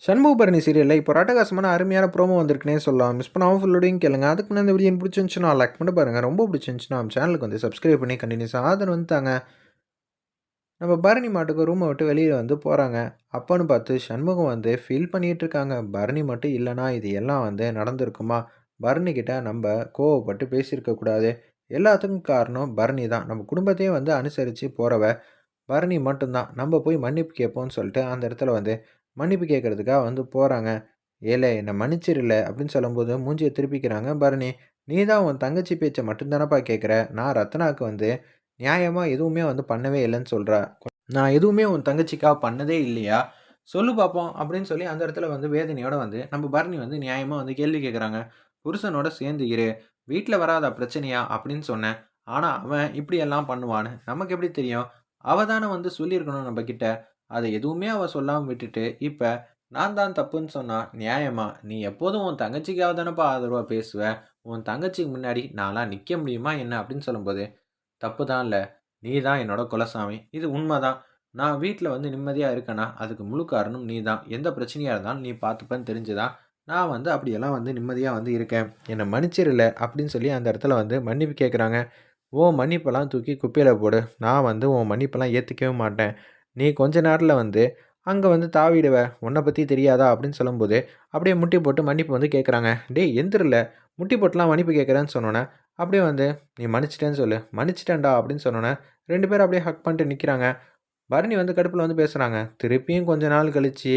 சண்முகபரணி சீரியல்ல இப்போ அட்டகாசமான அருமையான ப்ரோமோ வந்திருக்குன்னே சொல்லலாம். மிஸ் பண்ணாம ஃபுல்லோடையும் கேளுங்க. அதுக்கு முன்னாடி இந்த வீடியோ பிடிச்சிருந்துச்சுன்னா லைக் பண்ணி பாருங்க. ரொம்ப பிடிச்சிருந்துச்சுன்னா நம்ம சேனலுக்கு வந்து சப்ஸ்கிரைப் பண்ணி கண்டினியூஸா ஆதரவு வந்து தாங்க. நம்ம பரணி மாட்டுக்கு ரூமை விட்டு வெளியே வந்து போகிறாங்க. அப்போன்னு பார்த்து சண்முகம் வந்து ஃபீல் பண்ணிகிட்டு இருக்காங்க. பரணி மட்டும் இல்லைனா இது எல்லாம் வந்து நடந்திருக்குமா? பரணி கிட்ட நம்ம கோவப்பட்டு பேசியிருக்கக்கூடாது. எல்லாத்துக்கும் காரணம் பரணி தான். நம்ம குடும்பத்தையே வந்து அனுசரித்து போகிறவ பரணி மட்டும்தான். நம்ம போய் மன்னிப்பு கேட்போம்னு சொல்லிட்டு அந்த இடத்துல வந்து மன்னிப்பு கேட்கறதுக்காக வந்து போகிறாங்க. "ஏலே என்ன மன்னிச்சிருல" அப்படின்னு சொல்லும்போது மூஞ்சிய திருப்பிக்கிறாங்க பரணி. "நீ தான் உன் தங்கச்சி பேச்ச மட்டும் தானப்பா கேட்குற. நான் ரத்னாவுக்கு வந்து நியாயமா எதுவுமே வந்து பண்ணவே இல்லன்னு சொல்றா. நான் எதுவுமே உன் தங்கச்சிக்காக பண்ணதே இல்லையா? சொல்லு பார்ப்போம்" அப்படின்னு சொல்லி அந்த இடத்துல வந்து வேதனையோட வந்து நம்ம பரணி வந்து நியாயமா வந்து கேள்வி கேட்குறாங்க. "புருஷனோட சேர்ந்து இரு. வீட்ல வராதா பிரச்சனையா?" அப்படின்னு சொன்னேன். ஆனா அவன் இப்படியெல்லாம் பண்ணுவான்னு நமக்கு எப்படி தெரியும்? அவ தானே வந்து சொல்லியிருக்கணும் நம்மகிட்ட. அத எதுவுமே அவ சொல்லாம விட்டுட்டு, இப்ப நான் தான் தப்புன்னு சொன்னா நியாயமா? நீ எப்போதும் உன் தங்கச்சிக்காக தானப்பா ஆதரவா பேசுவ. உன் தங்கச்சிக்கு முன்னாடி நான்லாம் நிக்க முடியுமா என்ன? அப்படின்னு சொல்லும்போது, தப்பு தான்ல. நீ தான் என்னோட குலசாமி. இது உண்மதான். நான் வீட்ல வந்து நிம்மதியா இருக்கேன்னா, அதுக்கு முழு காரணம் நீ தான். எந்த பிரச்சனையா இருந்தாலும் நீ பார்த்துப்பன்னு தெரிஞ்சு தான், நான் வந்து அப்படியெல்லாம் வந்து நிம்மதியா வந்து இருக்கேன். என்ன மன்னிச்சிருல அப்படின்னு சொல்லி அந்த இடத்துல வந்து மன்னிப்பு கேட்குறாங்க. உன் மன்னிப்பெல்லாம் தூக்கி குப்பையில போடு. நான் வந்து உன் மன்னிப்பெல்லாம் ஏத்துக்கவே மாட்டேன். நீ கொஞ்ச நேரத்தில வந்து அங்க வந்து தாவிடுவ. உன்ன பத்தி தெரியாதா? அப்படின்னு சொல்லும்போது, அப்படியே முட்டி போட்டு மன்னிப்பு வந்து கேட்குறாங்க. டேய் எந்திருல. முட்டி போட்டுலாம் மன்னிப்பு கேட்குறேன்னு சொன்னோனே, அப்படியே வந்து நீ மன்னிச்சுட்டேன்னு சொல்லு. மன்னிச்சுட்டேன்டா அப்படின்னு சொன்னோனே, 2 பேரும் அப்படியே ஹக் பண்ணிட்டு நிக்கிறாங்க. பரணி வந்து கடுப்புல வந்து பேசுறாங்க. திருப்பியும் கொஞ்ச நாள் கழிச்சு,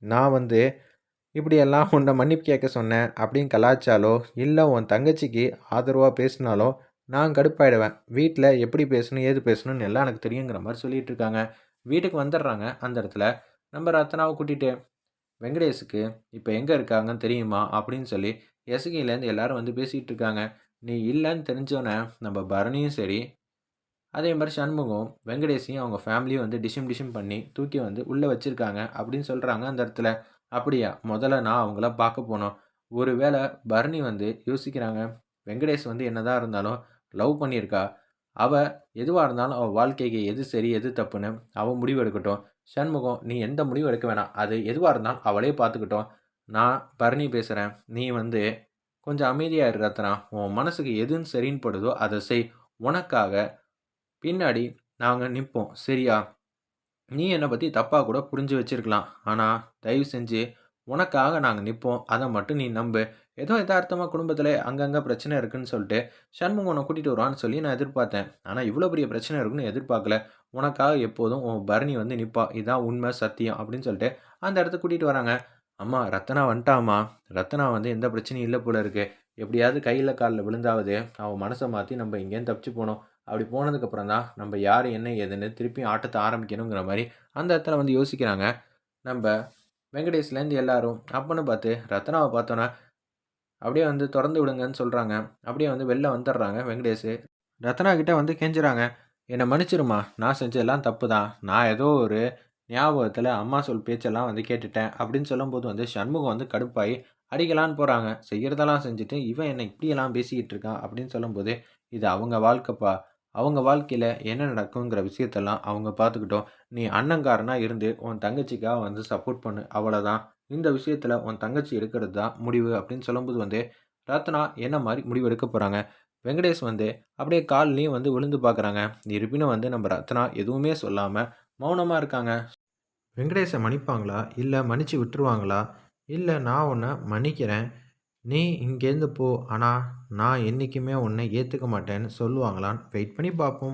நான் வந்து இப்படியெல்லாம் உன்ன மன்னிப்பு கேட்க சொன்னேன் அப்படின்னு கலாய்ச்சாலோ, இல்ல உன் தங்கச்சிக்கு ஆதரவா பேசினாலோ, நான் கடுப்பாயிடுவேன். வீட்ல எப்படி பேசணும், ஏது பேசணும்னு எல்லாம் எனக்கு தெரியுங்கிற மாரி சொல்லிட்டு இருக்காங்க. வீட்டுக்கு வந்துடுறாங்க அந்த இடத்துல. நம்ம ரத்னாவ கூட்டிட்டு, "வெங்கடேஷுக்கு இப்ப எங்க இருக்காங்கன்னு தெரியுமா?" அப்படின்னு சொல்லி எசகிலேருந்து எல்லாரும் வந்து பேசிட்டு இருக்காங்க. நீ இல்லன்னு தெரிஞ்சோனே, நம்ம பரணியும் சரி, அதே மாரி சண்முகம், வெங்கடேஷையும் அவங்க ஃபேமிலியும் வந்து டிஷும் டிஷும் பண்ணி தூக்கி வந்து உள்ள வச்சிருக்காங்க அப்படின்னு சொல்றாங்க அந்த இடத்துல. அப்படியா? முதல்ல நான் அவங்கள பார்க்க போணும். ஒருவேள பரணி வந்து யோசிக்கிறாங்க, வெங்கடேஷ் வந்து என்னதான் இருந்தாலும் லவ் பண்ணியிருக்கா. அவ எதுவா இருந்தாலும் அவ வாழ்க்கைக்கு எது சரி, எது தப்புன்னு அவ முடிவு எடுக்கட்டும். சண்முகம் நீ எந்த முடிவும் எடுக்க வேணாம். அது எதுவா இருந்தாலும் அவளே பார்த்துக்கட்டும். நான் பரணி பேசுறேன். நீ வந்து கொஞ்சம் அமைதியா இரு ரத்னா. உன் மனசுக்கு எதுன்னு சரின்னு படுதோ அத செய். உனக்காக பின்னாடி நாங்க நிப்போம். சரியா? நீ என்ன பத்தி தப்பா கூட புரிஞ்சு வச்சிருக்கலாம். ஆனா, தயவு செஞ்சு உனக்காக நாங்க நிப்போம். அத மட்டும் நீ நம்பு. ஏதோ எதார்த்தமா குடும்பத்தில அங்கங்க பிரச்சனை இருக்குன்னு சொல்ட்டு, சண்முகம் உன்ன கூட்டிட்டு வருவான்னு சொல்லி நான் எதிர்பார்த்தேன். ஆனா, இவ்ளோ பெரிய பிரச்சனை இருக்குன்னு எதிர்பார்க்கல. உனக்காக எப்போதும் உன் பரணி வந்து நிப்பா. இதான் உண்மை, சத்தியம் அப்படின்னு சொல்லிட்டு அந்த இடத்துக்கு கூட்டிட்டு வராங்க. அம்மா ரத்தனா வந்துட்டாம்மா. ரத்தனா வந்து எந்த பிரச்சனையும் இல்ல போல இருக்கு. எப்படியாவது கையில கால்ல விழுந்தாவது அவ மனச மாத்தி நம்ம இங்கேருந்து தப்பிச்சு போணும். அப்படி போனதுக்கப்புறம் தான் நம்ம யாரு, என்ன, ஏதுன்னு திருப்பியும் ஆட்டத்த ஆரம்பிக்கணுங்கிற மாரி அந்த இடத்துல வந்து யோசிக்கிறாங்க. நம்ப வெங்கடேஷ்லேருந்து எல்லாரும். அப்பன்னு பார்த்து ரத்னாவ பார்த்தோன்னே, அப்படியே வந்து தொறந்து விடுங்கன்னு சொல்றாங்க. அப்படியே வந்து வெளில வந்துடுறாங்க வெங்கடேஷு. ரத்னா கிட்ட வந்து கெஞ்சுறாங்க. "என்ன மன்னிச்சிரும்மா. நான் செஞ்சதெல்லாம் தப்பு தான். நான் ஏதோ ஒரு ஞாபகத்துல அம்மா சொல் பேச்செல்லாம் வந்து கேட்டுட்டேன்." அப்படின்னு சொல்லும்போது வந்து சண்முகம் வந்து கடுப்பாயி அடிக்கலான்னு போறாங்க. செய்யறதெல்லாம் செஞ்சுட்டு, "இவன் என்ன இப்படியெல்லாம் பேசிக்கிட்டு இருக்கான்?" அப்படின்னு சொல்லும்போது, "இது அவங்க வாழ்க்கைப்பா. அவங்க வாழ்க்கையில என்ன நடக்குங்கிற விஷயத்தெல்லாம் அவங்க பார்த்துக்கட்டும். நீ அண்ணங்காரனா இருந்து உன் தங்கச்சிக்காக வந்து சப்போர்ட் பண்ணு. அவ்வளோதான். இந்த விஷயத்துல உன் தங்கச்சி எடுக்கிறது தான் முடிவு." அப்படின்னு சொல்லும்போது வந்து, ரத்னா என்ன மாரி முடிவு எடுக்க போறாங்க. வெங்கடேஷ் வந்து அப்படியே கால்லயும் வந்து விழுந்து பார்க்குறாங்க. இருப்பினும் வந்து நம்ம ரத்னா எதுவுமே சொல்லாம மௌனமா இருக்காங்க. வெங்கடேஷ மன்னிப்பாங்களா? இல்ல மன்னிச்சு விட்டுருவாங்களா? இல்ல நான் உன்ன மன்னிக்கிறேன். நீ இங்கேருந்து போ. ஆனா நான் என்னைக்குமே உன்ன ஏத்துக்க மாட்டேன்னு சொல்லுவாங்களான்னு வெயிட் பண்ணி பார்ப்போம்.